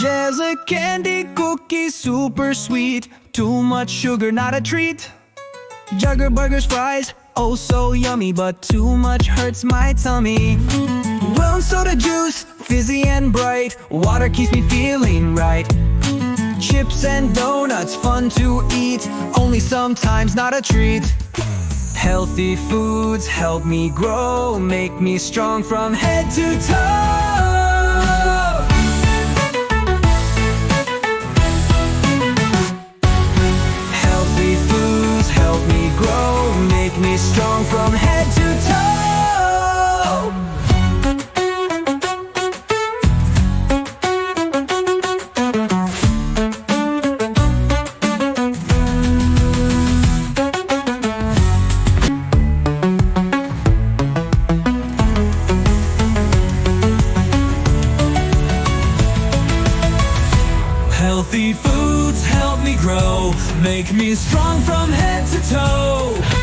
orange as a candy, cookie super sweet, too much sugar not a treat. Jugger burgers, fries, oh so yummy, but too much hurts my tummy. Brown soda juice, fizzy and bright, water keeps me feeling right. Chips and donuts, fun to eat, only sometimes not a treat. Healthy foods help me grow, make me strong from head to toe. Healthy foods help me grow, make me strong from head to toe. Healthy foods help me grow, make me strong from head to toe.